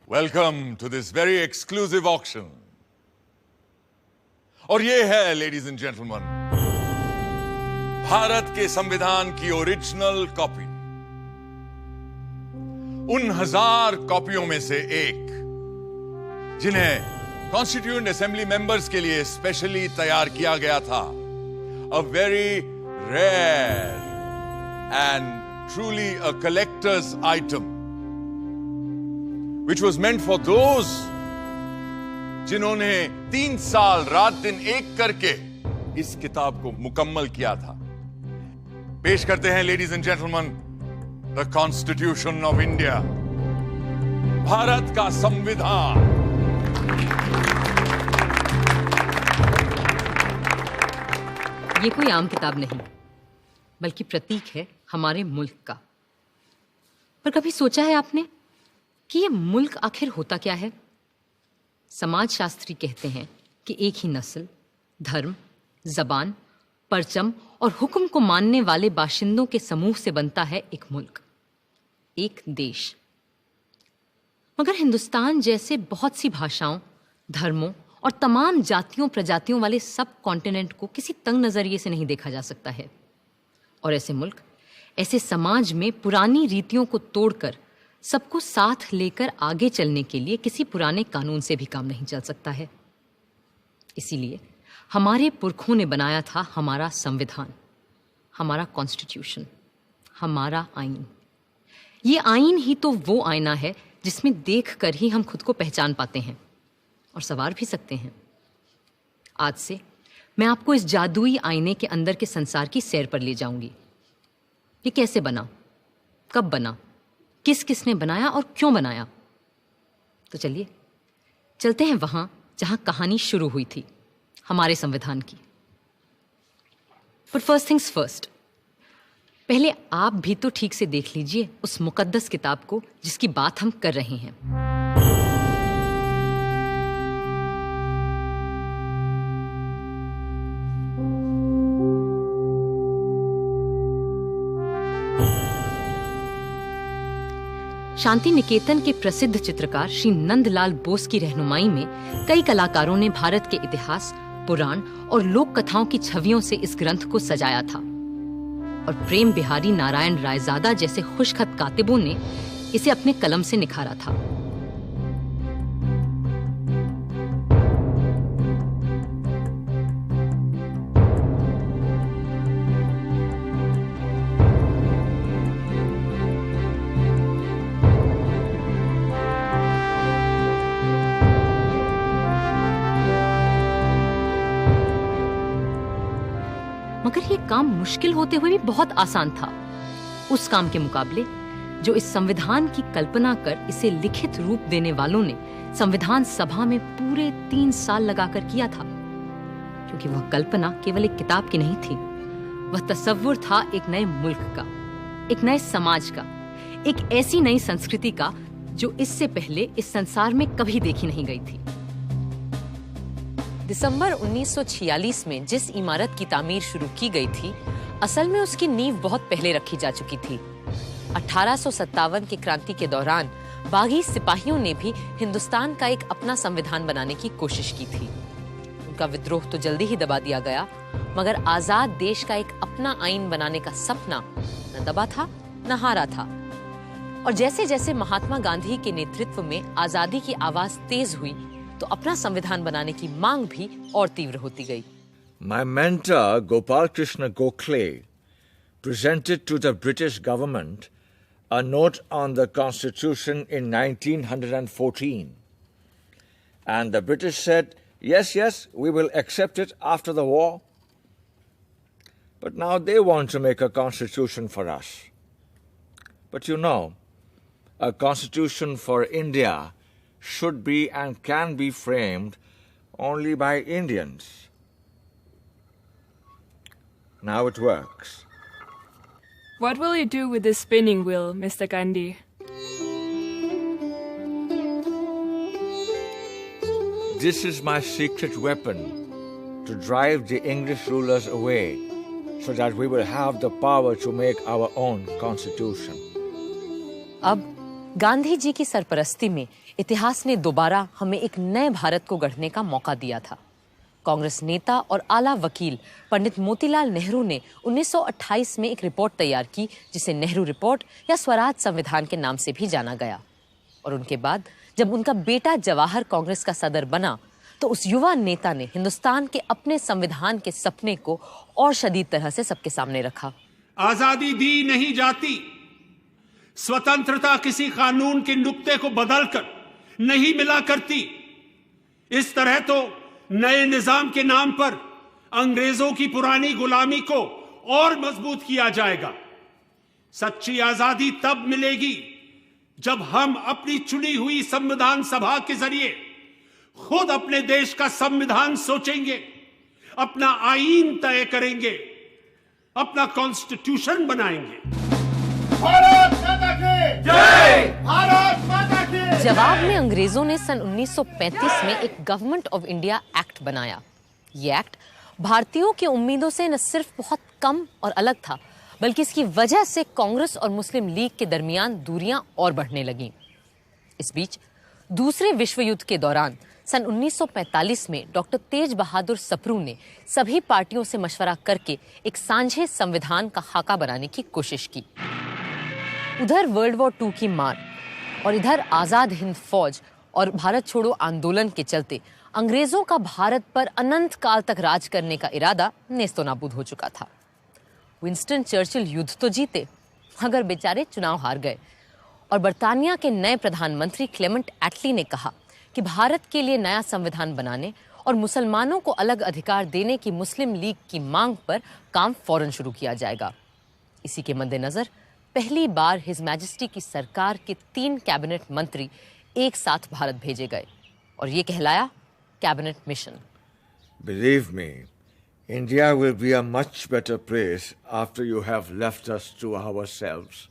Welcome to this very exclusive auction. और ये है, लेडीज एंड जेंटलमैन, भारत के संविधान की ओरिजिनल कॉपी। उन 1000 कॉपियों में से एक जिन्हें कॉन्स्टिट्यूएंट असेंबली मेंबर्स के लिए स्पेशली तैयार किया गया था। A very rare and truly a collector's item, which was meant for those जिन्होंने 3 साल रात दिन एक करके इस किताब को मुकम्मल किया था। पेश करते हैं ladies and gentleman, the constitution of India, Bharat का संविधान। ये कोई आम किताब नहीं, बल्कि प्रतीक है हमारे मुल्क का। पर कभी सोचा है आपने कि ये मुल्क आखिर होता क्या है? समाजशास्त्री कहते हैं कि एक ही नस्ल, धर्म, जबान, परचम और हुक्म को मानने वाले बाशिंदों के समूह से बनता है एक मुल्क, एक देश। मगर हिंदुस्तान जैसे बहुत सी भाषाओं, धर्मों और तमाम जातियों प्रजातियों वाले सब कॉन्टिनेंट को किसी तंग नजरिए से नहीं देखा जा सकता है। और ऐसे मुल्क, ऐसे समाज में पुरानी रीतियों को तोड़कर सबको साथ लेकर आगे चलने के लिए किसी पुराने कानून से भी काम नहीं चल सकता है। इसीलिए हमारे पुरखों ने बनाया था हमारा संविधान, हमारा कॉन्स्टिट्यूशन, हमारा आईन। ये आईन ही तो वो आईना है जिसमें देखकर ही हम खुद को पहचान पाते हैं और संवार भी सकते हैं। आज से मैं आपको इस जादुई आईने के अंदर के संसार की सैर पर ले जाऊंगी। ये कैसे बना, कब बना, किस किसने बनाया और क्यों बनाया? तो चलिए चलते हैं वहां जहां कहानी शुरू हुई थी, हमारे संविधान की। बट फर्स्ट थिंग्स फर्स्ट, पहले आप भी तो ठीक से देख लीजिए उस मुकद्दस किताब को जिसकी बात हम कर रहे हैं। शांति निकेतन के प्रसिद्ध चित्रकार श्री नंदलाल बोस की रहनुमाई में कई कलाकारों ने भारत के इतिहास, पुराण और लोक कथाओं की छवियों से इस ग्रंथ को सजाया था। और प्रेम बिहारी नारायण रायजादा जैसे खुशखत कातिबों ने इसे अपने कलम से निखारा था। मगर ये काम मुश्किल होते हुए भी बहुत आसान था उस काम के मुकाबले जो इस संविधान की कल्पना कर इसे लिखित रूप देने वालों ने संविधान सभा में पूरे 3 साल लगाकर किया था। क्योंकि वह कल्पना केवल एक किताब की नहीं थी, वह तसव्वुर था एक नए मुल्क का, एक नए समाज का, एक ऐसी नई संस्कृति का जो इससे पहले इस संसार में कभी देखी नहीं गई थी। दिसंबर 1946 में जिस इमारत की तामीर शुरू की गई थी, असल में उसकी नींव बहुत पहले रखी जा चुकी थी। 1857 की क्रांति के दौरान बागी सिपाहियों ने भी हिंदुस्तान का एक अपना संविधान बनाने की कोशिश की थी। उनका विद्रोह तो जल्दी ही दबा दिया गया, मगर आजाद देश का एक अपना आईन बनाने का सपना न दबा था न हारा था। और जैसे जैसे महात्मा गांधी के नेतृत्व में आजादी की आवाज तेज हुई, तो अपना संविधान बनाने की मांग भी और तीव्र होती गई। My mentor Gopal Krishna Gokhale presented to the British government a note on the Constitution in 1914, and the British said, yes, we will accept it after the war. But now they want to make a constitution for us. But you know, a constitution for India should be and can be framed only by Indians. Now it works. What will you do with this spinning wheel, Mr. Gandhi? This is my secret weapon to drive the English rulers away so that we will have the power to make our own constitution. अब गांधी जी की सरपरस्ती में इतिहास ने दोबारा हमें एक नए भारत को गढ़ने का मौका दिया था। कांग्रेस नेता और आला वकील पंडित मोतीलाल नेहरू ने 1928 में एक रिपोर्ट तैयार की जिसे नेहरू रिपोर्ट या स्वराज संविधान के नाम से भी जाना गया। और उनके बाद जब उनका बेटा जवाहर कांग्रेस का सदर बना तो उस युवा नेता ने हिंदुस्तान के अपने संविधान के सपने को और शदीद तरह से सबके सामने रखा। आजादी दी नहीं जाती, स्वतंत्रता किसी कानून के नुक्ते को बदलकर नहीं मिला करती। इस तरह तो नए निजाम के नाम पर अंग्रेजों की पुरानी गुलामी को और मजबूत किया जाएगा। सच्ची आजादी तब मिलेगी जब हम अपनी चुनी हुई संविधान सभा के जरिए खुद अपने देश का संविधान सोचेंगे, अपना आईन तय करेंगे, अपना कॉन्स्टिट्यूशन बनाएंगे। भारत माता की जय! भारत माता की! जवाब में अंग्रेजों ने सन 1935 में एक गवर्नमेंट ऑफ इंडिया एक्ट बनाया। ये एक्ट भारतीयों की उम्मीदों से न सिर्फ बहुत कम और अलग था, बल्कि इसकी वजह से कांग्रेस और मुस्लिम लीग के दरमियान दूरियां और बढ़ने लगीं। इस बीच दूसरे विश्व युद्ध के दौरान सन 1945 में डॉक्टर तेज बहादुर सप्रू ने सभी पार्टियों से मशवरा करके एक सांझे संविधान का खाका बनाने की कोशिश की। उधर वर्ल्ड वॉर II की मार और इधर आजाद हिंद फौज और भारत छोड़ो आंदोलन के चलते अंग्रेजों का भारत पर अनंत काल तक राज करने का इरादा नेस्तोनाबूद हो चुका था। विंस्टन चर्चिल युद्ध तो जीते, मगर बेचारे चुनाव हार गए और बर्तानिया के नए प्रधानमंत्री क्लेमेंट एटली ने कहा कि भारत के लिए नया संविधान बनाने और मुसलमानों को अलग अधिकार देने की मुस्लिम लीग की मांग पर काम फौरन शुरू किया जाएगा। इसी के मद्देनजर पहली बार हिज मैजेस्टी की सरकार के 3 कैबिनेट मंत्री एक साथ भारत भेजे गए और ये कहलाया cabinet mission. Believe me, India will be a much better place after you have left us to ourselves.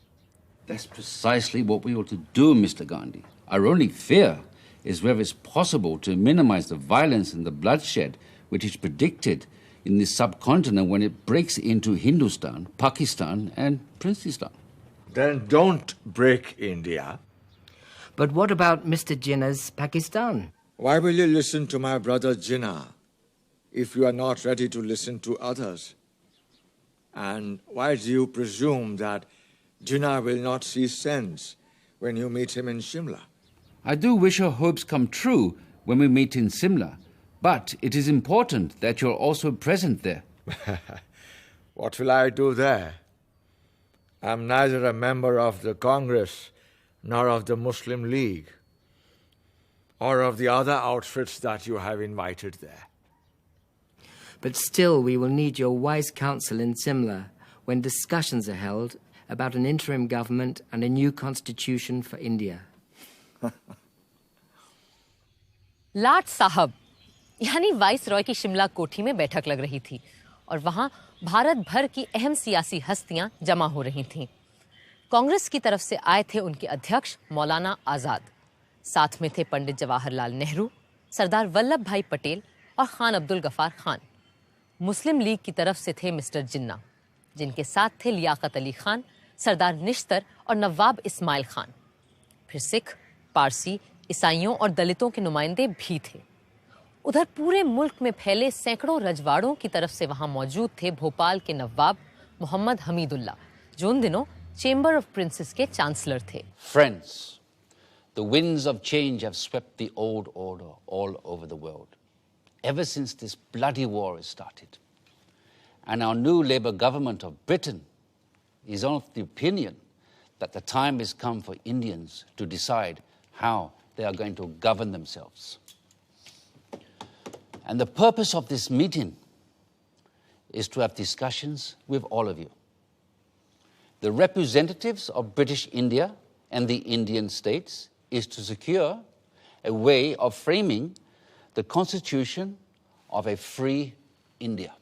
That's precisely what we ought to do, Mr. Gandhi. Our only fear is whether it's possible to minimize the violence and the bloodshed which is predicted in this subcontinent when it breaks into Hindustan, Pakistan, and Princestan. Then don't break India. But what about Mr. Jinnah's Pakistan? Why will you listen to my brother Jinnah if you are not ready to listen to others? And why do you presume that Jinnah will not see sense when you meet him in Shimla? I do wish your hopes come true when we meet in Simla, but it is important that you're also present there. What will I do there? I'm neither a member of the Congress nor of the Muslim League or of the other outfits that you have invited there. But still, we will need your wise counsel in Simla when discussions are held about an interim government and a new constitution for India. लाट साहब यानी vice Roy की शिमला कोठी में बैठक लग रही थी और वहां भारत भर की अहम सियासी हस्तियां जमा हो रही थीं। कांग्रेस की तरफ से आए थे उनके अध्यक्ष मौलाना आजाद, साथ में थे पंडित जवाहरलाल नेहरू, सरदार वल्लभ भाई पटेल और खान अब्दुल गफार खान। मुस्लिम लीग की तरफ से थे मिस्टर जिन्ना, जिनके साथ थे लियाकत अली खान, सरदार निश्तर और नवाब इस्माइल खान। फिर सिख, पारसी, ईसाइयों और दलितों के नुमाइंदे भी थे। उधर पूरे मुल्क में फैले सैकड़ों रजवाड़ों की तरफ से वहां मौजूद थे भोपाल के नवाब मोहम्मद हमीदुल्ला, जो उन दिनों चेंबर ऑफ प्रिंसेस के चांसलर थे। Friends, the winds of change have swept the old order all over the world, ever since this bloody war has started. And our new Labour government of Britain is of the opinion that the time has come for Indians to decide how they are going to govern themselves. And the purpose of this meeting is to have discussions with all of you. The representatives of British India and the Indian states is to secure a way of framing the constitution of a free India.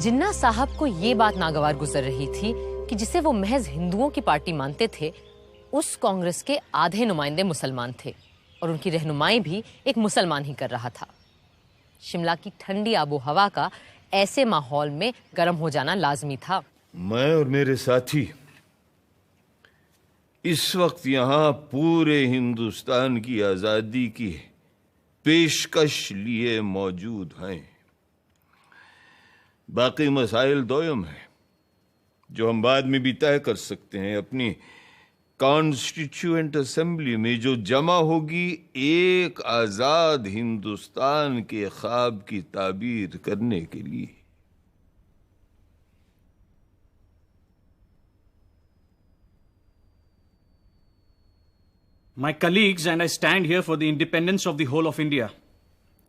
जिन्ना साहब को ये बात नागवार गुजर रही थी कि जिसे वो महज हिंदुओं की पार्टी मानते थे, उस कांग्रेस के आधे नुमाइंदे मुसलमान थे और उनकी रहनुमाई भी एक मुसलमान ही कर रहा था। शिमला की ठंडी आबो हवा का ऐसे माहौल में गर्म हो जाना लाजमी था। मैं और मेरे साथी इस वक्त यहाँ पूरे हिंदुस्तान की आजादी की पेशकश लिए मौजूद हैं। बाकी मसाइल दोयम है जो हम बाद में भी तय कर सकते हैं। अपनी कॉन्स्टिट्यूएंट असेंबली में जो जमा होगी एक आजाद हिंदुस्तान के ख्वाब की ताबीर करने के लिए। My colleagues and I stand here for the independence of the whole of India.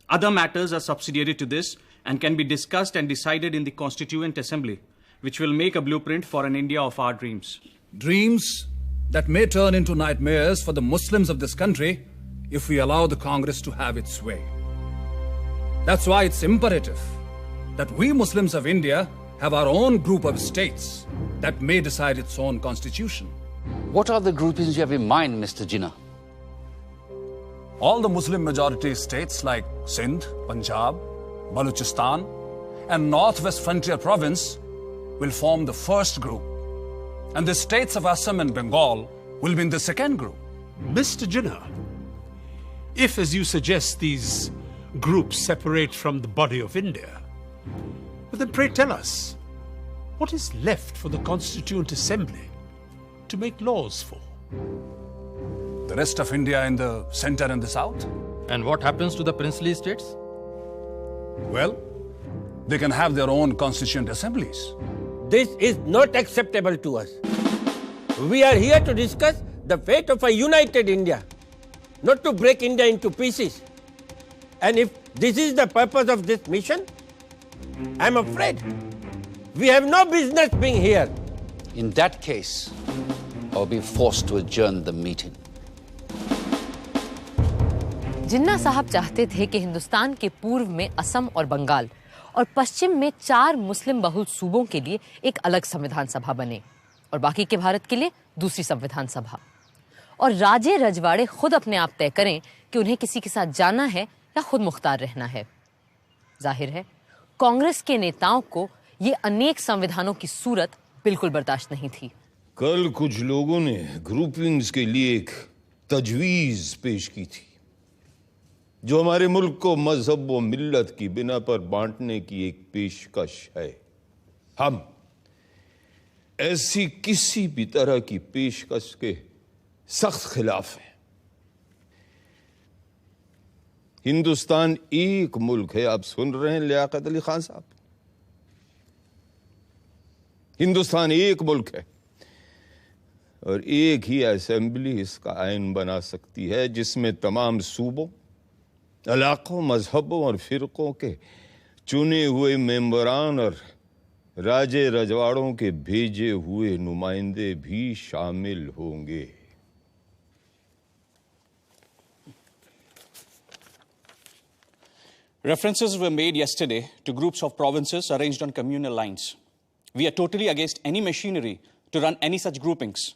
Other matters are subsidiary to this and can be discussed and decided in the Constituent Assembly, which will make a blueprint for an India of our dreams. Dreams that may turn into nightmares for the Muslims of this country if we allow the Congress to have its way. That's why it's imperative that we Muslims of India have our own group of states that may decide its own constitution. What are the groupings you have in mind, Mr. Jinnah? All the Muslim majority states like Sindh, Punjab, Balochistan, and Northwest Frontier Province will form the first group. And the states of Assam and Bengal will be in the second group. Mr. Jinnah, if, as you suggest, these groups separate from the body of India, well, then pray tell us, what is left for the Constituent Assembly to make laws for? The rest of India in the center and the south? And what happens to the princely states? Well, they can have their own constituent assemblies. This is not acceptable to us. We are here to discuss the fate of a united India, not to break India into pieces. And if this is the purpose of this mission, I'm afraid we have no business being here. In that case, I'll be forced to adjourn the meeting. जिन्ना साहब चाहते थे कि हिंदुस्तान के पूर्व में असम और बंगाल और पश्चिम में 4 मुस्लिम बहुल सूबों के लिए एक अलग संविधान सभा बने और बाकी के भारत के लिए दूसरी संविधान सभा, और राजे रजवाड़े खुद अपने आप तय करें कि उन्हें किसी के साथ जाना है या खुद मुख्तार रहना है। जाहिर है कांग्रेस के नेताओं को ये अनेक संविधानों की सूरत बिल्कुल बर्दाश्त नहीं थी। कल कुछ लोगों ने ग्रुपिंग्स के लिए एक तजवीज पेश की थी जो हमारे मुल्क को मजहब व मिल्लत की बिना पर बांटने की एक पेशकश है। हम ऐसी किसी भी तरह की पेशकश के सख्त खिलाफ हैं। हिंदुस्तान एक मुल्क है, आप सुन रहे हैं लियाकत अली खान साहब, हिंदुस्तान एक मुल्क है और एक ही असेंबली इसका आइन बना सकती है जिसमें तमाम सूबों, इलाकों, मजहबों और फिरकों के चुने हुए मेंबरान और राजे रजवाड़ों के भेजे हुए नुमाइंदे भी शामिल होंगे। References were made yesterday to groups of provinces arranged on communal lines. We are totally against any machinery to run any such groupings.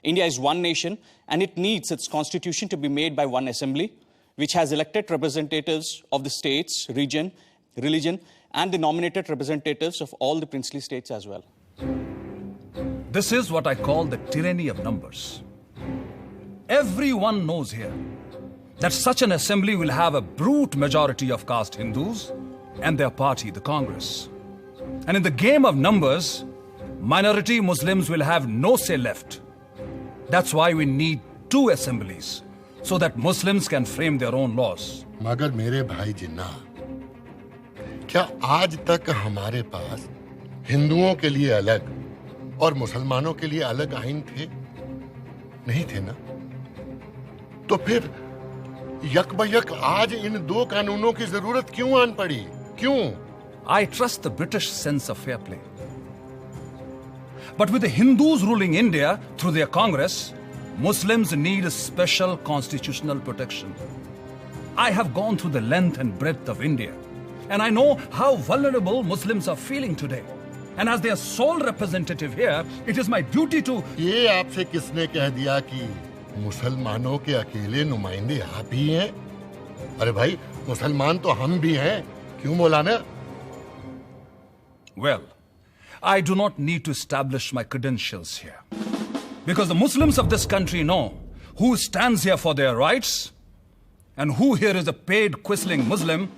India is one nation and it needs its constitution to be made by one assembly, which has elected representatives of the states, region, religion, and the nominated representatives of all the princely states as well. This is what I call the tyranny of numbers. Everyone knows here that such an assembly will have a brute majority of caste Hindus and their party, the Congress. And in the game of numbers, minority Muslims will have no say left. That's why we need 2 assemblies, so that Muslims can frame their own laws. मगर मेरे भाई जिन्ना, क्या आज तक हमारे पास हिंदुओं के लिए अलग और मुसलमानों के लिए अलग आइन थे? नहीं थे ना? तो फिर यकबयक आज इन 2 कानूनों की जरूरत क्यों आन पड़ी? क्यों? I trust the British sense of fair play. But with the Hindus ruling India through their Congress, Muslims need a special constitutional protection. I have gone through the length and breadth of India And I know how vulnerable Muslims are feeling today. And as their sole representative here, it is my duty to... ये आपसे किसने कह दिया कि मुसलमानों के अकेले नुमाइंदे आप ही हैं? अरे भाई, मुसलमान तो हम भी हैं, क्यों मौलाना? Well, I do not need to establish my credentials here. Because the Muslims of this country know who stands here for their rights and who here is a paid quisling Muslim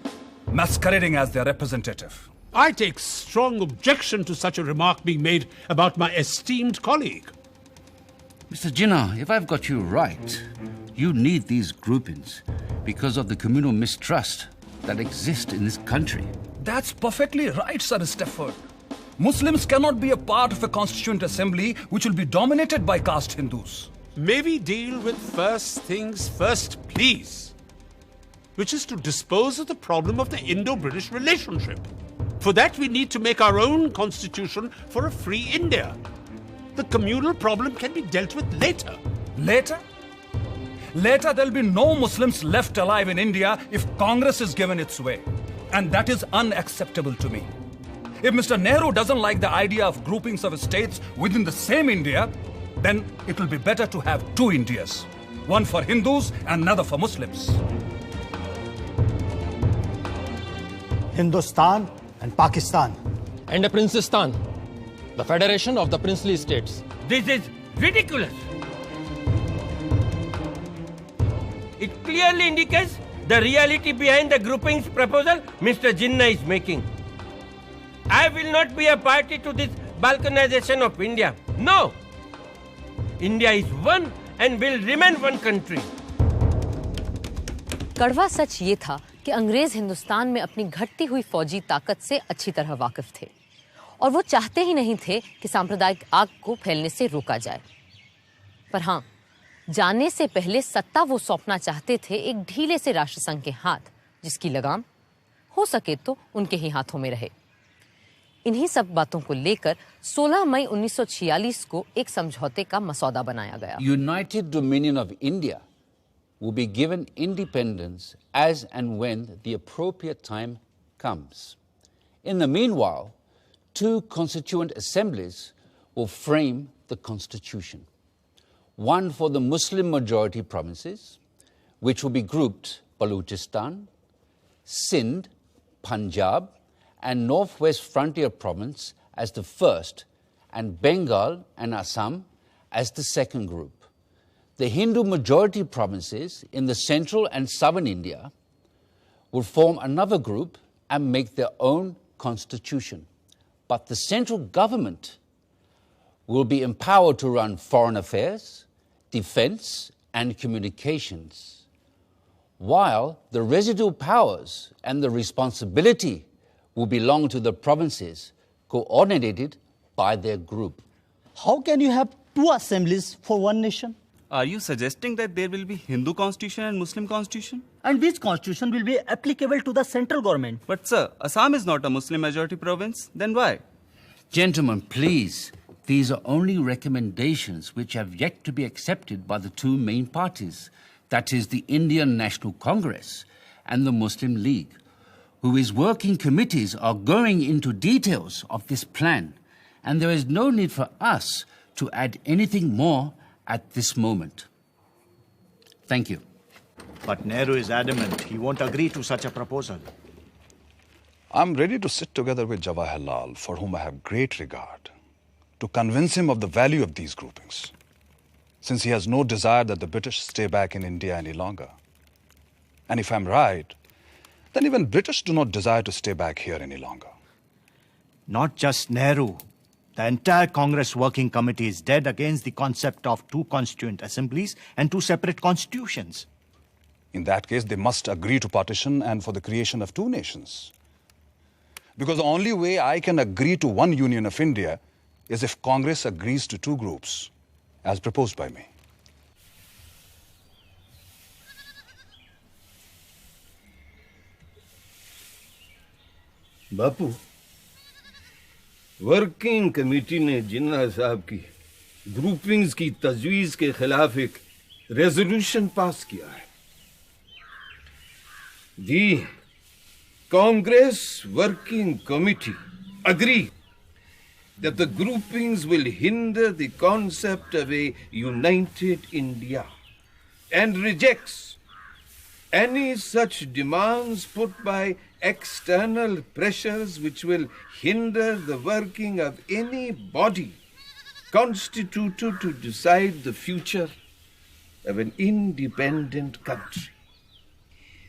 masquerading as their representative. I take strong objection to such a remark being made about my esteemed colleague. Mr. Jinnah, if I've got you right, you need these groupings because of the communal mistrust that exists in this country. That's perfectly right, Sir Stafford. Muslims cannot be a part of a constituent assembly which will be dominated by caste Hindus. May we deal with first things first, please, which is to dispose of the problem of the Indo-British relationship. For that, we need to make our own constitution for a free India. The communal problem can be dealt with later. Later? Later, there'll be no Muslims left alive in India if Congress is given its way. And that is unacceptable to me. If Mr. Nehru doesn't like the idea of groupings of states within the same India, then it will be better to have two Indias. One for Hindus and another for Muslims. Hindustan and Pakistan. And a Princestan, the federation of the princely states. This is ridiculous. It clearly indicates the reality behind the groupings proposal Mr. Jinnah is making. I will not be a party to this balkanization of India. No! India is one and will remain one country. कड़वा सच ये था कि अंग्रेज हिंदुस्तान में अपनी घटती हुई फौजी ताकत से अच्छी तरह वाकिफ थे और वो चाहते ही नहीं थे कि सांप्रदायिक आग को फैलने से रोका जाए। पर हाँ, जाने से पहले सत्ता वो सौंपना चाहते थे एक ढीले से राष्ट्रसंघ के हाथ, जिसकी लगाम हो सके तो उनके ही हाथों में रहे। इन्हीं सब बातों को लेकर 16 मई 1946 को एक समझौते का मसौदा बनाया गया। United Dominion of India will be given independence as and when the appropriate time comes. In the meanwhile, two constituent assemblies will frame the constitution. One for the Muslim majority provinces, which will be grouped Balochistan, Sindh, Punjab, and Northwest Frontier Province as the first, and Bengal and Assam as the second group. The Hindu majority provinces in the central and southern India will form another group and make their own constitution. But the central government will be empowered to run foreign affairs, defense, and communications, while the residual powers and the responsibility will belong to the provinces, coordinated by their group. How can you have two assemblies for one nation? Are you suggesting that there will be Hindu constitution and Muslim constitution? And which constitution will be applicable to the central government? But sir, Assam is not a Muslim majority province. Then why? Gentlemen, please, these are only recommendations which have yet to be accepted by the two main parties, that is the Indian National Congress and the Muslim League, whose working committees are going into details of this plan, and there is no need for us to add anything more at this moment. Thank you. But Nehru is adamant he won't agree to such a proposal. I'm ready to sit together with Jawaharlal, for whom I have great regard, to convince him of the value of these groupings, since he has no desire that the British stay back in India any longer. And if I'm right, then even British do not desire to stay back here any longer. Not just Nehru. The entire Congress Working Committee is dead against the concept of two constituent assemblies and two separate constitutions. In that case, they must agree to partition and for the creation of two nations. Because the only way I can agree to one union of India is if Congress agrees to two groups, as proposed by me. Bapu, working committee ने जिन्ना साहब की groupings की तजवीज के खिलाफ एक resolution pass किया है। दी Congress Working Committee agree that the groupings will hinder the concept of a united India and rejects any such demands put by external pressures which will hinder the working of any body constituted to decide the future of an independent country.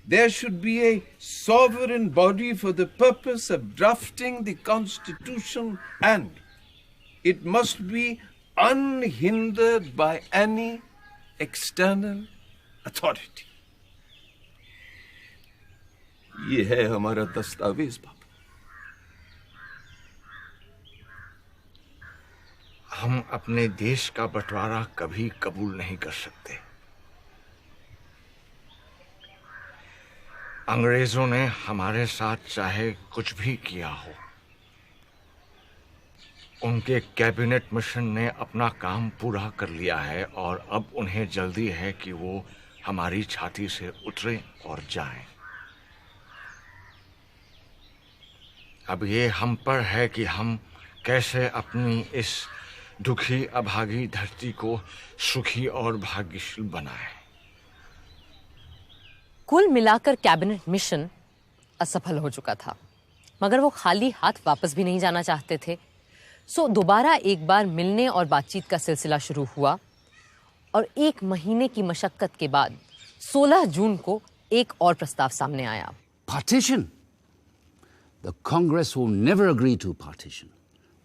There should be a sovereign body for the purpose of drafting the Constitution, and it must be unhindered by any external authority. ये है हमारा दस्तावेज बाबा। हम अपने देश का बंटवारा कभी कबूल नहीं कर सकते। अंग्रेजों ने हमारे साथ चाहे कुछ भी किया हो, उनके कैबिनेट मिशन ने अपना काम पूरा कर लिया है और अब उन्हें जल्दी है कि वो हमारी छाती से उतरें और जाएं। अब ये हम पर है कि हम कैसे अपनी इस दुखी अभागी धरती को सुखी और भाग्यशील बनाएं। कुल मिलाकर कैबिनेट मिशन असफल हो चुका था, मगर वो खाली हाथ वापस भी नहीं जाना चाहते थे। सो दोबारा एक बार मिलने और बातचीत का सिलसिला शुरू हुआ और 1 महीने की मशक्कत के बाद 16 जून को एक और प्रस्ताव सामने आया। Partition? The Congress will never agree to partition.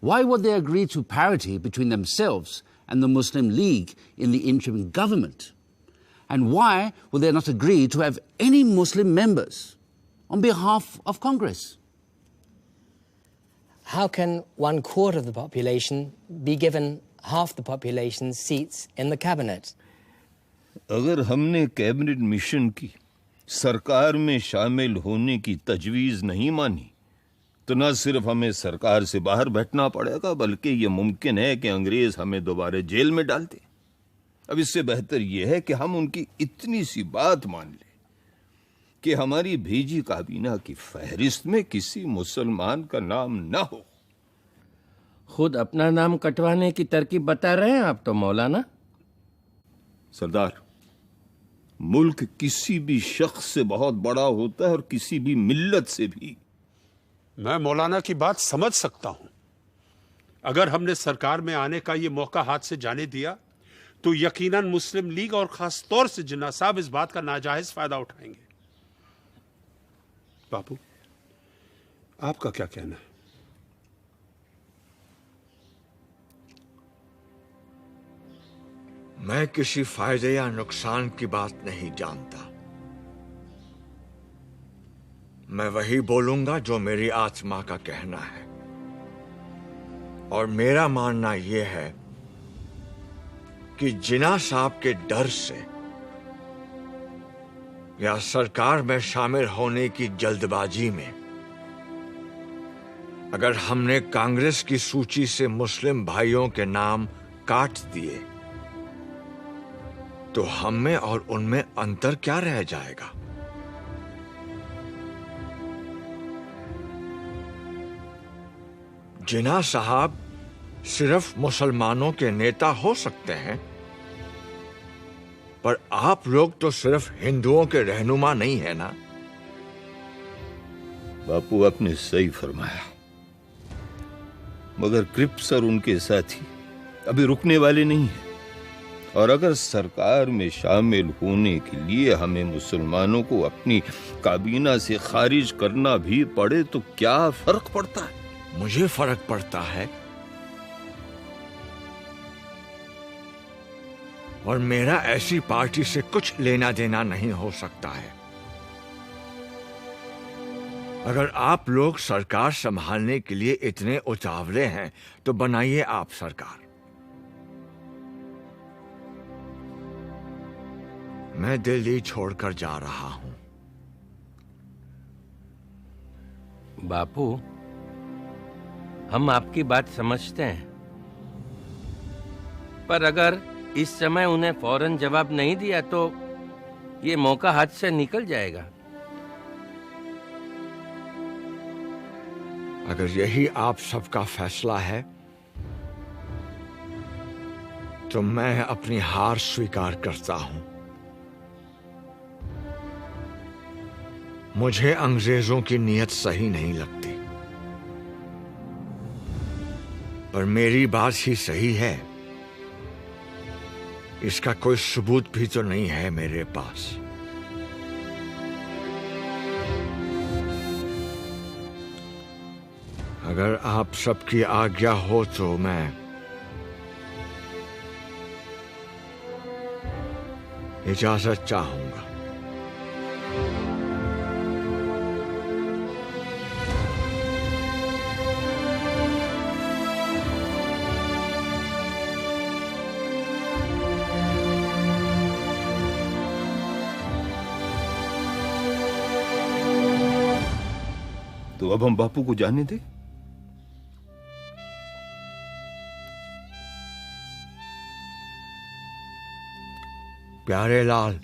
Why would they agree to parity between themselves and the Muslim League in the interim government? And why would they not agree to have any Muslim members on behalf of Congress? How can 1/4 of the population be given half the population's seats in the cabinet? अगर हमने cabinet mission की सरकार में शामिल होने की तजवीज नहीं मानी तो न सिर्फ हमें सरकार से बाहर बैठना पड़ेगा, बल्कि यह मुमकिन है कि अंग्रेज हमें दोबारा जेल में डाल दें। अब इससे बेहतर यह है कि हम उनकी इतनी सी बात मान लें कि हमारी भेजी काबीना की फहरिस्त में किसी मुसलमान का नाम ना हो। खुद अपना नाम कटवाने की तरकीब बता रहे हैं आप तो मौलाना। सरदार, मुल्क किसी भी शख्स से बहुत बड़ा होता है और किसी भी मिल्लत से भी। मैं मौलाना की बात समझ सकता हूं। अगर हमने सरकार में आने का ये मौका हाथ से जाने दिया तो यकीनन मुस्लिम लीग और खास तौर से जिन्ना साहब इस बात का नाजायज फायदा उठाएंगे। बापू, आपका क्या कहना है? मैं किसी फायदे या नुकसान की बात नहीं जानता। मैं वही बोलूंगा जो मेरी आत्मा का कहना है, और मेरा मानना यह है कि जिन्ना साहब के डर से या सरकार में शामिल होने की जल्दबाजी में अगर हमने कांग्रेस की सूची से मुस्लिम भाइयों के नाम काट दिए तो हम में और उनमें अंतर क्या रह जाएगा? जिन्ना साहब सिर्फ मुसलमानों के नेता हो सकते हैं, पर आप लोग तो सिर्फ हिंदुओं के रहनुमा नहीं है ना। बापू, आपने सही फरमाया, मगर क्रिप्स और उनके साथी अभी रुकने वाले नहीं हैं, और अगर सरकार में शामिल होने के लिए हमें मुसलमानों को अपनी काबीना से खारिज करना भी पड़े तो क्या फर्क पड़ता है? मुझे फर्क पड़ता है, और मेरा ऐसी पार्टी से कुछ लेना देना नहीं हो सकता है। अगर आप लोग सरकार संभालने के लिए इतने उतावले हैं तो बनाइए आप सरकार। मैं दिल्ली छोड़कर जा रहा हूं। बापू, हम आपकी बात समझते हैं, पर अगर इस समय उन्हें फौरन जवाब नहीं दिया तो ये मौका हाथ से निकल जाएगा। अगर यही आप सबका फैसला है तो मैं अपनी हार स्वीकार करता हूं। मुझे अंग्रेजों की नीयत सही नहीं लगती, पर मेरी बात ही सही है, इसका कोई सबूत भी तो नहीं है मेरे पास। अगर आप सबकी आज्ञा हो तो मैं इजाजत चाहूंगा। तो अब हम बापू को जाने दे। प्यारे लाल,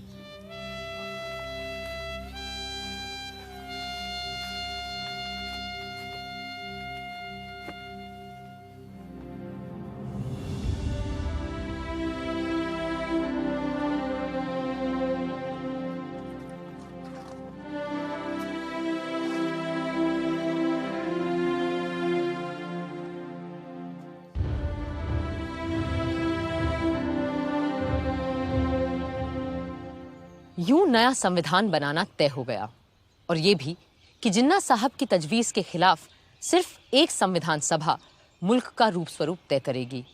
यूं नया संविधान बनाना तय हो गया, और ये भी कि जिन्ना साहब की तजवीज के खिलाफ सिर्फ एक संविधान सभा मुल्क का रूप स्वरूप तय करेगी।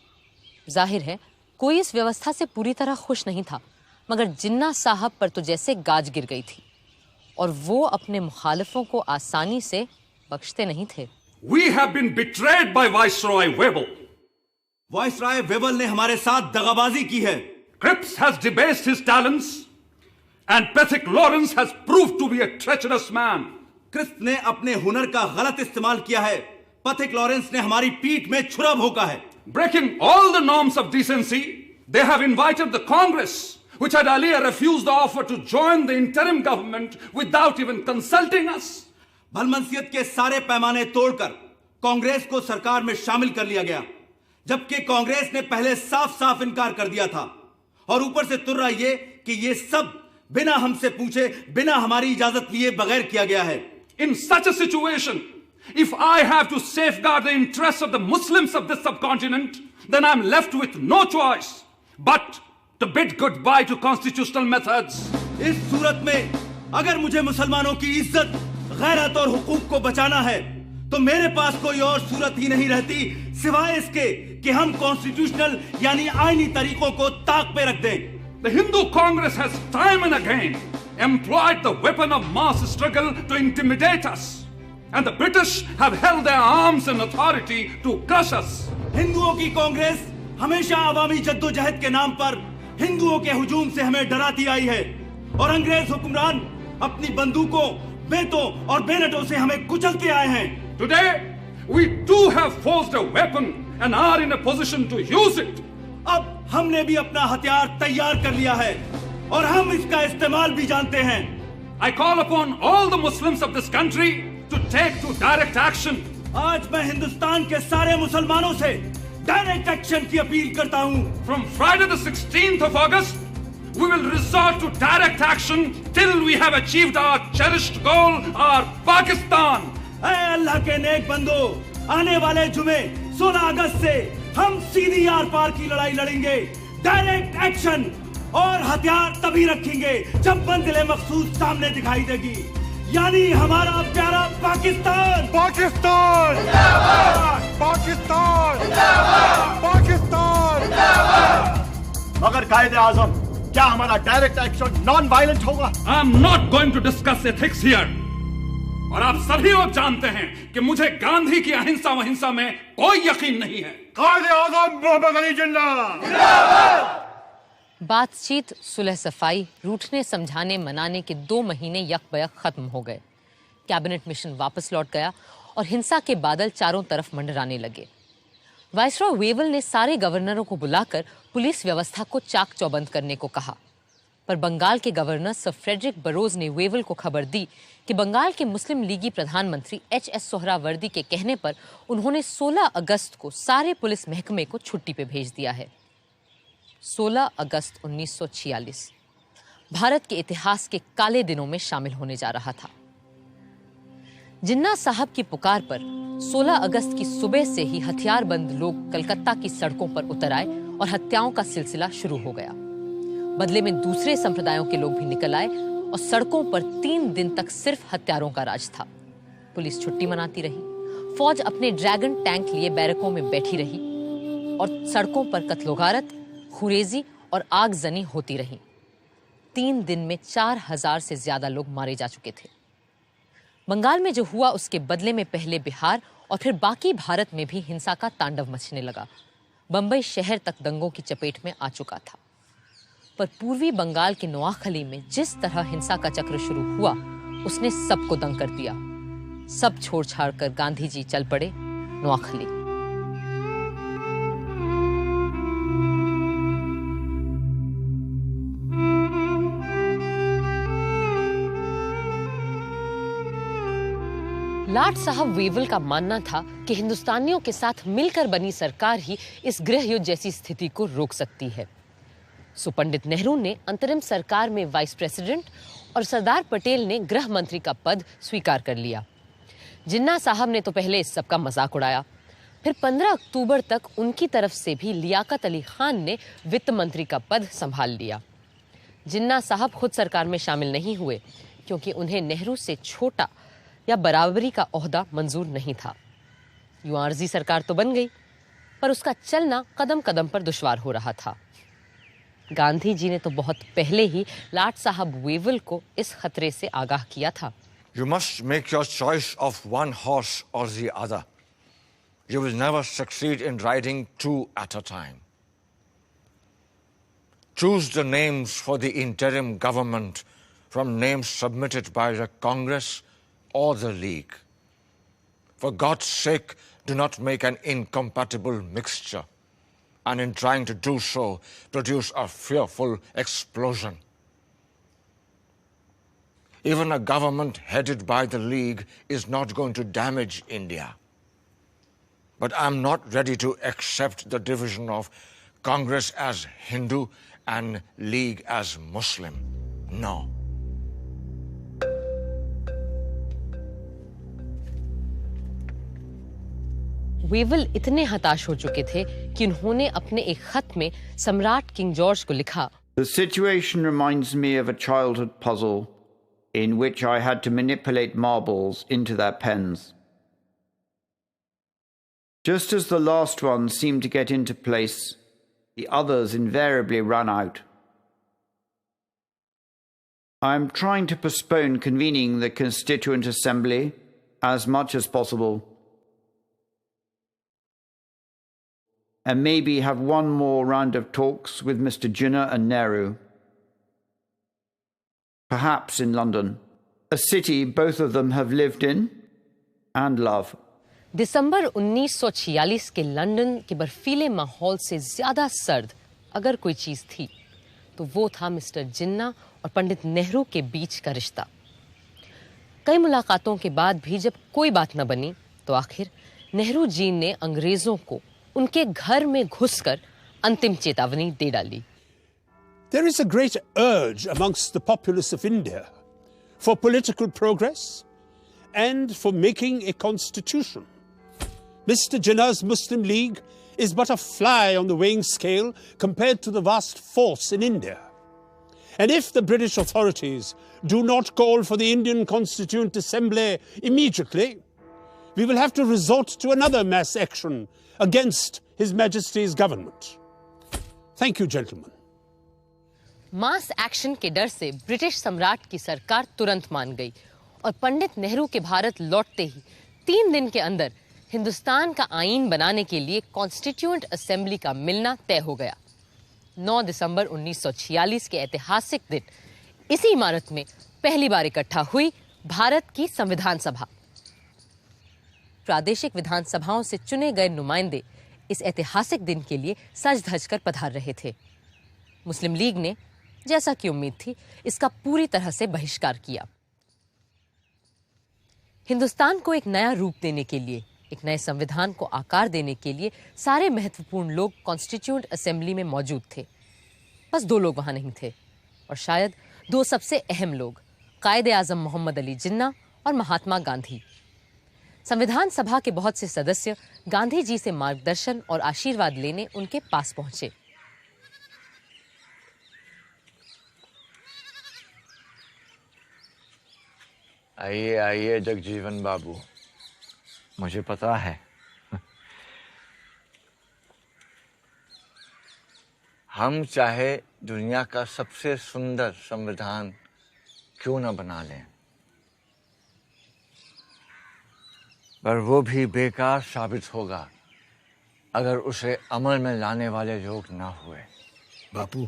जाहिर है कोई इस व्यवस्था से पूरी तरह खुश नहीं था, मगर जिन्ना साहब पर तो जैसे गाज गिर गई थी, और वो अपने मुखालिफों को आसानी से बख्शते नहीं थे। We have been betrayed by Viceroy Webel. Viceroy Wavell ने हमारे साथ दगाबाजी की है। Cripps has debased his talents. And Pethick Lawrence has proved to be a treacherous man. Cripps ने अपने हुनर का गलत इस्तेमाल किया है। पथिक लॉरेंस ने हमारी पीठ में छुरा भोंका है। Breaking all the norms of decency, they have invited the Congress, which had earlier refused the offer to join the interim government without even consulting us. भलमनसियत के सारे पैमाने तोड़कर कांग्रेस को सरकार में शामिल कर लिया गया, जबकि कांग्रेस ने पहले साफ साफ इनकार कर दिया था। और ऊपर से तुर्रा ये कि ये सब बिना हमसे पूछे, बिना हमारी इजाजत लिए बगैर किया गया है। In such a situation, if I have to safeguard the interests of the Muslims of this subcontinent, then I'm left with no choice but to bid goodbye to constitutional methods. इस सूरत में अगर मुझे मुसलमानों की इज्जत, गैरत और हुकूक को बचाना है, तो मेरे पास कोई और सूरत ही नहीं रहती सिवाय इसके कि हम कॉन्स्टिट्यूशनल यानी आईनी तरीकों को ताक पे रख दें। The Hindu Congress has time and again employed the weapon of mass struggle to intimidate us, and the British have held their arms in authority to crush us. हिंदुओं की कांग्रेस हमेशा अवामी जद्दोजहद के नाम पर हिंदुओं के हुजूम से हमें डराती आई है, और अंग्रेज हुक्मरान अपनी बंदूकों, बेतों और बेनटों से हमें कुचलते आए हैं। Today, we too have forged a weapon and are in a position to use it. अब हमने भी अपना हथियार तैयार कर लिया है और हम इसका इस्तेमाल भी जानते हैं। I call upon all the Muslims of this country to take to direct action. आज मैं हिंदुस्तान के सारे मुसलमानों से डायरेक्ट एक्शन की अपील करता हूँ। From Friday the 16th of August, we will resort to direct action till we have achieved our cherished goal, our Pakistan. ऐ अल्लाह के नेक बंदो, आने वाले जुमे 16 अगस्त से हम सीधी आर पार की लड़ाई लड़ेंगे। डायरेक्ट एक्शन और हथियार तभी रखेंगे जब मंजिल मखसूस सामने दिखाई देगी, यानी हमारा प्यारा पाकिस्तान। पाकिस्तान पाकिस्तान पाकिस्तान। मगर कायदे आजम, क्या हमारा डायरेक्ट एक्शन नॉन वायलेंट होगा? I am not going to discuss ethics here. और आप सभी लोग जानते हैं कि मुझे गांधी की अहिंसा वहिंसा में कोई यकीन नहीं है। कायदे आजम मोहम्मद अली जिन्ना। बातचीत, सुलह सफाई, रूठने समझाने मनाने के 2 महीने यकबयक खत्म हो गए। कैबिनेट मिशन वापस लौट गया और हिंसा के बादल चारों तरफ मंडराने लगे। वाइसरॉय वेवल ने सारे गवर्नरों को बुलाकर पुलिस व्यवस्था को चाक चौबंद करने को कहा, पर बंगाल के गवर्नर सर फ्रेडरिक बरोज ने वेवल को खबर दी कि बंगाल के मुस्लिम लीगी प्रधानमंत्री एच.एस. सोहरावर्दी के कहने पर उन्होंने 16 अगस्त को सारे पुलिस महकमे को छुट्टी पे भेज दिया है। 16 अगस्त 1946 भारत के इतिहास के काले दिनों में शामिल होने जा रहा था। जिन्ना साहब की पुकार पर 16 अगस्त की सुबह से ही हथियारबंद लोग कलकत्ता की सड़कों पर उतर आए और हत्याओं का सिलसिला शुरू हो गया। बदले में दूसरे संप्रदायों के लोग भी निकल आए और सड़कों पर 3 दिन तक सिर्फ हत्यारों का राज था। पुलिस छुट्टी मनाती रही, फौज अपने ड्रैगन टैंक लिए बैरकों में बैठी रही और सड़कों पर कत्लोगारत, खुरेजी और आगजनी होती रही। 3 दिन में 4000 से ज्यादा लोग मारे जा चुके थे। बंगाल में जो हुआ उसके बदले में पहले बिहार और फिर बाकी भारत में भी हिंसा का तांडव मचने लगा। बंबई शहर तक दंगों की चपेट में आ चुका था, पर पूर्वी बंगाल के नोआखली में जिस तरह हिंसा का चक्र शुरू हुआ उसने सबको दंग कर दिया। सब छोड़ छाड़ कर गांधी जी चल पड़े नोआखली। लाट साहब वेवल का मानना था कि हिंदुस्तानियों के साथ मिलकर बनी सरकार ही इस गृह युद्ध जैसी स्थिति को रोक सकती है। सो पंडित नेहरू ने अंतरिम सरकार में वाइस प्रेसिडेंट और सरदार पटेल ने गृह मंत्री का पद स्वीकार कर लिया। जिन्ना साहब ने तो पहले इस सब का मजाक उड़ाया, फिर 15 अक्टूबर तक उनकी तरफ से भी लियाकत अली खान ने वित्त मंत्री का पद संभाल लिया। जिन्ना साहब खुद सरकार में शामिल नहीं हुए क्योंकि उन्हें नेहरू से छोटा या बराबरी का ओहदा मंजूर नहीं था। यूं आर्जी सरकार तो बन गई, पर उसका चलना कदम कदम पर दुश्वार हो रहा था। गांधी जी ने तो बहुत पहले ही लाट साहब वेवल को इस खतरे से आगाह किया था। You must make your choice of one horse or the other. You will never succeed in riding two at a time. Choose the names for the interim government from names submitted by the Congress or the League. For God's sake, do not make an incompatible mixture, and in trying to do so, produce a fearful explosion. Even a government headed by the League is not going to damage India. But I'm not ready to accept the division of Congress as Hindu and League as Muslim. No. Wavell इतने हताश हो चुके थे कि उन्होंने अपने एक खत में सम्राट किंग जॉर्ज को लिखा, The situation reminds me of a childhood puzzle in which I had to manipulate marbles into their pens. Just as the last one seemed to get into place, the others invariably ran out. I am trying to postpone convening the Constituent Assembly as much as possible, and maybe have one more round of talks with Mr. Jinnah and Nehru. Perhaps in London, a city both of them have lived in and love. दिसंबर 1946 के London के बर्फीले माहौल से ज्यादा सर्द अगर कोई चीज थी तो वो था मिस्टर जिन्ना और पंडित नेहरू के बीच का रिश्ता। कई मुलाकातों के बाद भी जब कोई बात न बनी तो आखिर नेहरू जी ने अंग्रेजों को उनके घर में घुसकर अंतिम चेतावनी दे डाली। There is a great urge amongst the populace of India for political progress and for making a constitution. Mr. Jinnah's Muslim League is but a fly on the weighing scale compared to the vast force in India. And if the British authorities do not call for the Indian Constituent Assembly immediately, we will have to resort to another mass action against His Majesty's government. Thank you, gentlemen. Mass action के डर से British सम्राट की सरकार तुरंत मान गई और पंडित नेहरू के भारत लौटते ही 3 दिन के अंदर हिंदुस्तान का आईन बनाने के लिए कॉन्स्टिट्यूएंट असेंबली का मिलना तय हो गया। 9 दिसंबर 1946 के ऐतिहासिक दिन इसी इमारत में पहली बार इकट्ठा हुई भारत की संविधान सभा। प्रादेशिक विधानसभाओं से चुने गए नुमाइंदे इस ऐतिहासिक दिन के लिए सज धज कर पधार रहे थे। मुस्लिम लीग ने जैसा कि उम्मीद थी, इसका पूरी तरह से बहिष्कार किया। हिंदुस्तान को एक नया रूप देने के लिए, एक नए संविधान को आकार देने के लिए सारे महत्वपूर्ण लोग कॉन्स्टिट्यूएंट असेंबली में मौजूद थे। बस 2 लोग वहां नहीं थे, और शायद 2 सबसे अहम लोग, कायदे-आज़म मोहम्मद अली जिन्ना और महात्मा गांधी। संविधान सभा के बहुत से सदस्य गांधी जी से मार्गदर्शन और आशीर्वाद लेने उनके पास पहुंचे। आइए आइए जगजीवन बाबू, मुझे पता है हम चाहे दुनिया का सबसे सुंदर संविधान क्यों न बना लें, पर वो भी बेकार साबित होगा अगर उसे अमल में लाने वाले लोग ना हुए। बापू,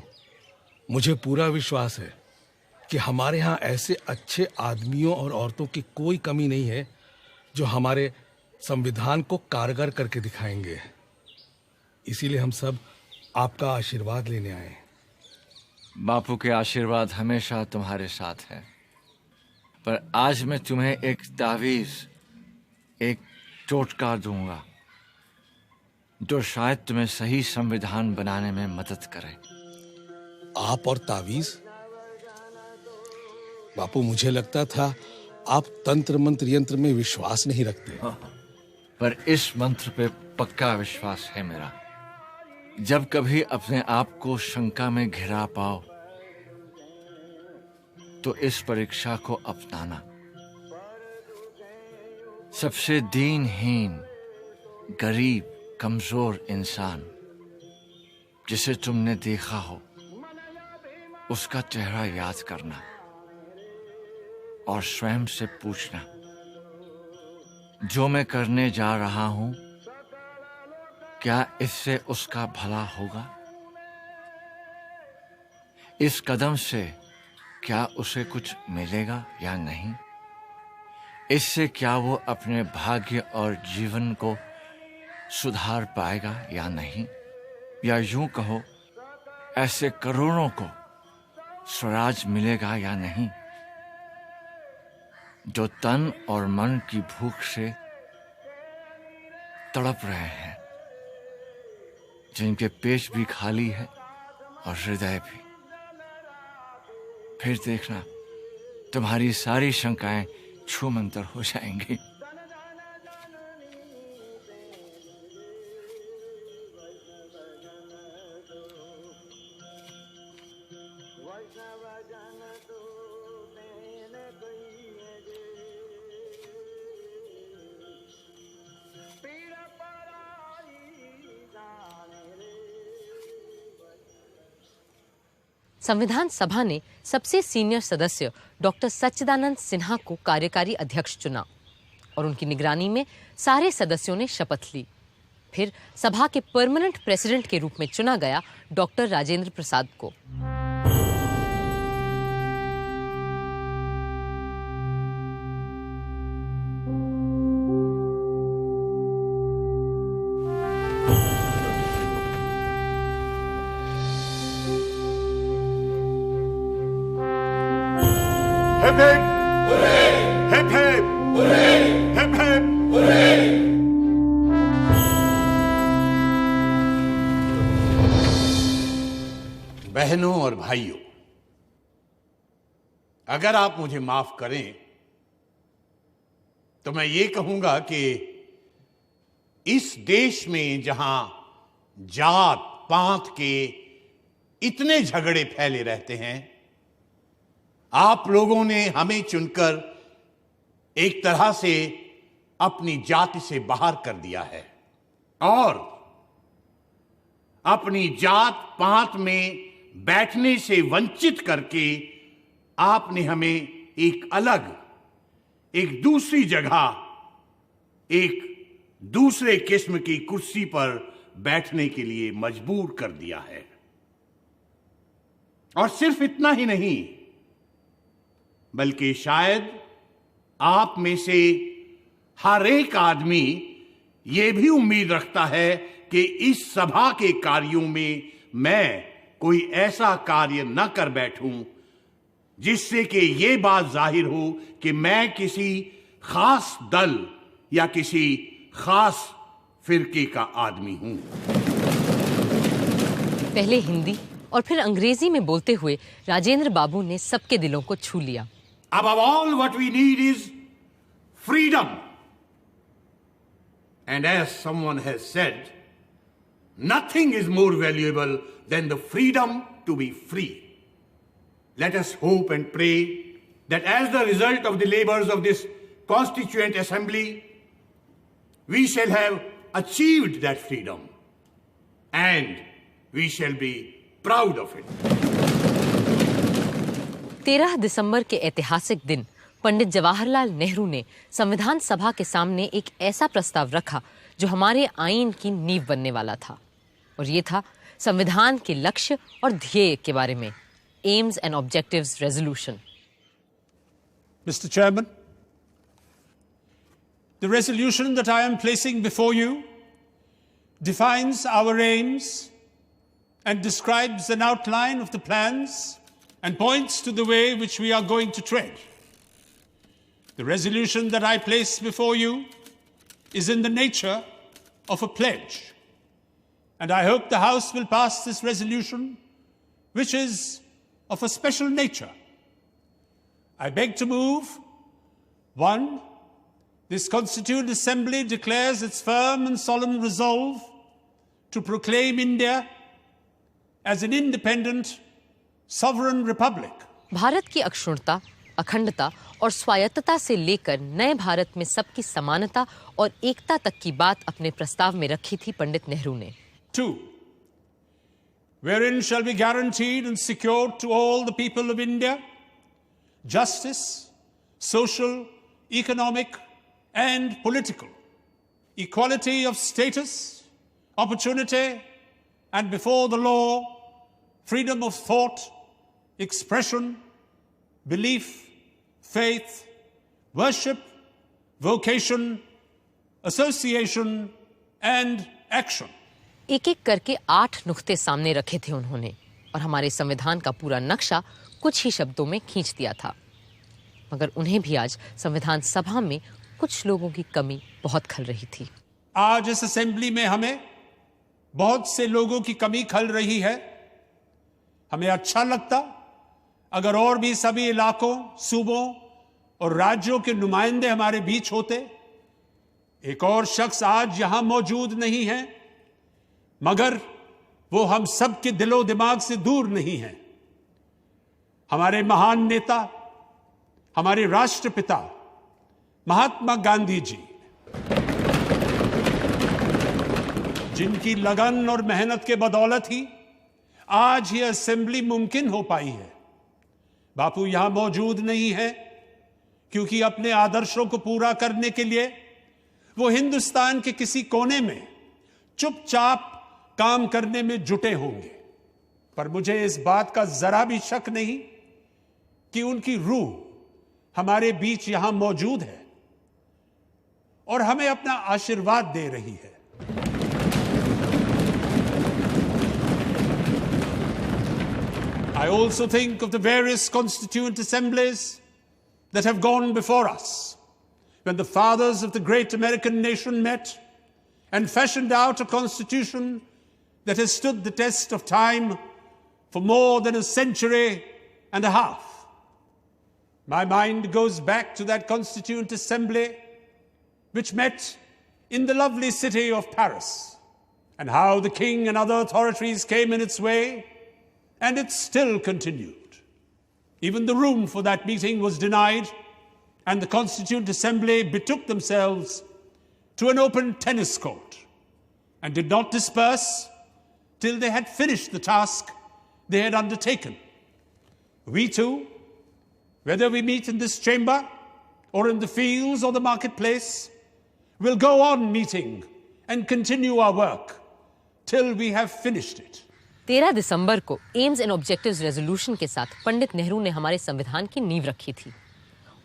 मुझे पूरा विश्वास है कि हमारे यहाँ ऐसे अच्छे आदमियों और औरतों की कोई कमी नहीं है जो हमारे संविधान को कारगर करके दिखाएंगे। इसीलिए हम सब आपका आशीर्वाद लेने आए। बापू के आशीर्वाद हमेशा तुम्हारे साथ है, पर आज मैं तुम्हें एक तावीज, एक टोटका दूंगा जो शायद तुम्हें सही संविधान बनाने में मदद करे। आप और तावीज? बापू, मुझे लगता था आप तंत्र मंत्र यंत्र में विश्वास नहीं रखते। पर इस मंत्र पे पक्का विश्वास है मेरा। जब कभी अपने आप को शंका में घिरा पाओ तो इस परीक्षा को अपनाना। सबसे दीनहीन, गरीब, कमजोर इंसान जिसे तुमने देखा हो, उसका चेहरा याद करना और स्वयं से पूछना, जो मैं करने जा रहा हूं, क्या इससे उसका भला होगा? इस कदम से क्या उसे कुछ मिलेगा या नहीं? इससे क्या वो अपने भाग्य और जीवन को सुधार पाएगा या नहीं? या यूं कहो, ऐसे करोड़ों को स्वराज मिलेगा या नहीं, जो तन और मन की भूख से तड़प रहे हैं, जिनके पेट भी खाली है और हृदय भी। फिर देखना, तुम्हारी सारी शंकाएं छूमंतर हो जाएंगी। संविधान सभा ने सबसे सीनियर सदस्य डॉक्टर सच्चिदानंद सिन्हा को कार्यकारी अध्यक्ष चुना और उनकी निगरानी में सारे सदस्यों ने शपथ ली। फिर सभा के परमानेंट प्रेसिडेंट के रूप में चुना गया डॉक्टर राजेंद्र प्रसाद को। Hip hip! Hooray! Hip hip! Hooray! Hip hip! Hooray! बहनों और भाइयों, अगर आप मुझे माफ करें तो मैं ये कहूंगा कि इस देश में जहां जात पात के इतने झगड़े फैले रहते हैं, आप लोगों ने हमें चुनकर एक तरह से अपनी जाति से बाहर कर दिया है और अपनी जात पात में बैठने से वंचित करके आपने हमें एक अलग, एक दूसरी जगह, एक दूसरे किस्म की कुर्सी पर बैठने के लिए मजबूर कर दिया है। और सिर्फ इतना ही नहीं, बल्कि शायद आप में से हर एक आदमी यह भी उम्मीद रखता है कि इस सभा के कार्यों में मैं कोई ऐसा कार्य न कर बैठूं जिससे कि ये बात जाहिर हो कि मैं किसी खास दल या किसी खास फिरके का आदमी हूं। पहले हिंदी और फिर अंग्रेजी में बोलते हुए राजेंद्र बाबू ने सबके दिलों को छू लिया। Above all, what we need is freedom. And as someone has said, nothing is more valuable than the freedom to be free. Let us hope and pray that as the result of the labors of this Constituent Assembly, we shall have achieved that freedom and we shall be proud of it. 13 दिसंबर के ऐतिहासिक दिन पंडित जवाहरलाल नेहरू ने संविधान सभा के सामने एक ऐसा प्रस्ताव रखा जो हमारे आईन की नींव बनने वाला था, और ये था संविधान के लक्ष्य और ध्येय के बारे में, AIIMS and objectives resolution. Mr. Chairman, the resolution that I am placing before you defines our aims and describes an outline of the plans and points to the way which we are going to tread. The resolution that I place before you is in the nature of a pledge, and I hope the House will pass this resolution, which is of a special nature. I beg to move, 1, this Constituent Assembly declares its firm and solemn resolve to proclaim India as an independent, sovereign republic. Bharat की अक्षुण्णता, अखंडता और स्वायत्तता से लेकर नए भारत में सबकी समानता और एकता तक की बात अपने प्रस्ताव में रखी थी पंडित नेहरू ने। 2, wherein shall be guaranteed and secured to all the people of India justice, social, economic, and political, equality of status, opportunity, and before the law, freedom of thought, expression, belief, faith, worship, vocation, association, and action. एक एक करके 8 नुक्ते सामने रखे थे उन्होंने, और हमारे संविधान का पूरा नक्शा कुछ ही शब्दों में खींच दिया था। मगर उन्हें भी आज संविधान सभा में कुछ लोगों की कमी बहुत खल रही थी। आज इस असेंबली में हमें बहुत से लोगों की कमी खल रही है। हमें अच्छा लगता अगर और भी सभी इलाकों, सूबों और राज्यों के नुमाइंदे हमारे बीच होते। एक और शख्स आज यहां मौजूद नहीं है, मगर वो हम सब के दिलो दिमाग से दूर नहीं है। हमारे महान नेता, हमारे राष्ट्रपिता महात्मा गांधी जी, जिनकी लगन और मेहनत के बदौलत ही आज ये असेंबली मुमकिन हो पाई है। बापू यहां मौजूद नहीं है क्योंकि अपने आदर्शों को पूरा करने के लिए वो हिंदुस्तान के किसी कोने में चुपचाप काम करने में जुटे होंगे। पर मुझे इस बात का जरा भी शक नहीं कि उनकी रूह हमारे बीच यहां मौजूद है और हमें अपना आशीर्वाद दे रही है। I also think of the various constituent assemblies that have gone before us, when the fathers of the great American nation met and fashioned out a constitution that has stood the test of time for more than a century and a half. My mind goes back to that Constituent Assembly which met in the lovely city of Paris, and how the king and other authorities came in its way, and it still continued. Even the room for that meeting was denied, and the Constituent Assembly betook themselves to an open tennis court and did not disperse till they had finished the task they had undertaken. We too, whether we meet in this chamber or in the fields or the marketplace, will go on meeting and continue our work till we have finished it. 13 दिसंबर को AIIMS and objectives resolution के साथ पंडित नेहरू ने हमारे संविधान की नींव रखी थी,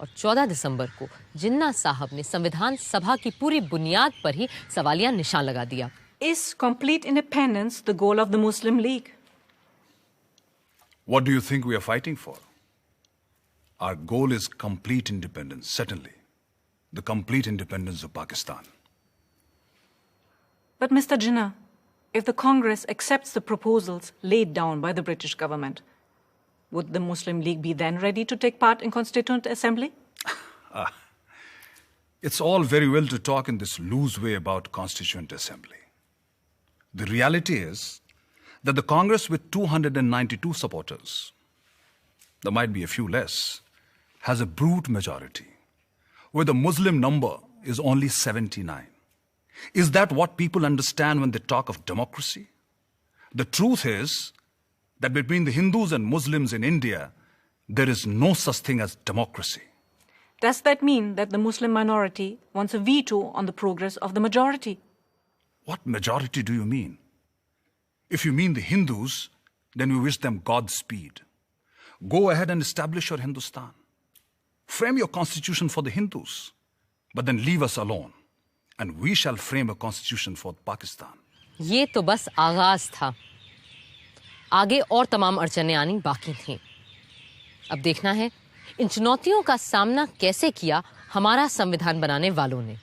और 14 दिसंबर को जिन्ना साहब ने संविधान सभा की पूरी बुनियाद पर ही सवालिया निशान लगा दिया। Is complete independence the goal of the Muslim League? What do you think we are fighting for? Our goal is complete independence, certainly. The complete independence of Pakistan. But Mr. Jinnah, if the Congress accepts the proposals laid down by the British government, would the Muslim League be then ready to take part in Constituent Assembly? It's all very well to talk in this loose way about Constituent Assembly. The reality is that the Congress with 292 supporters, there might be a few less, has a brute majority, where the Muslim number is only 79. Is that what people understand when they talk of democracy? The truth is that between the Hindus and Muslims in India, there is no such thing as democracy. Does that mean that the Muslim minority wants a veto on the progress of the majority? What majority do you mean? If you mean the Hindus, then we wish them Godspeed. Go ahead and establish your Hindustan. Frame your constitution for the Hindus, but then leave us alone, and we shall frame a constitution for Pakistan. ये तो बस आगाज था। आगे और तमाम अड़चनें आनी बाकी थीं। अब देखना है इन चुनौतियों का सामना कैसे किया हमारा संविधान बनाने वालों ने।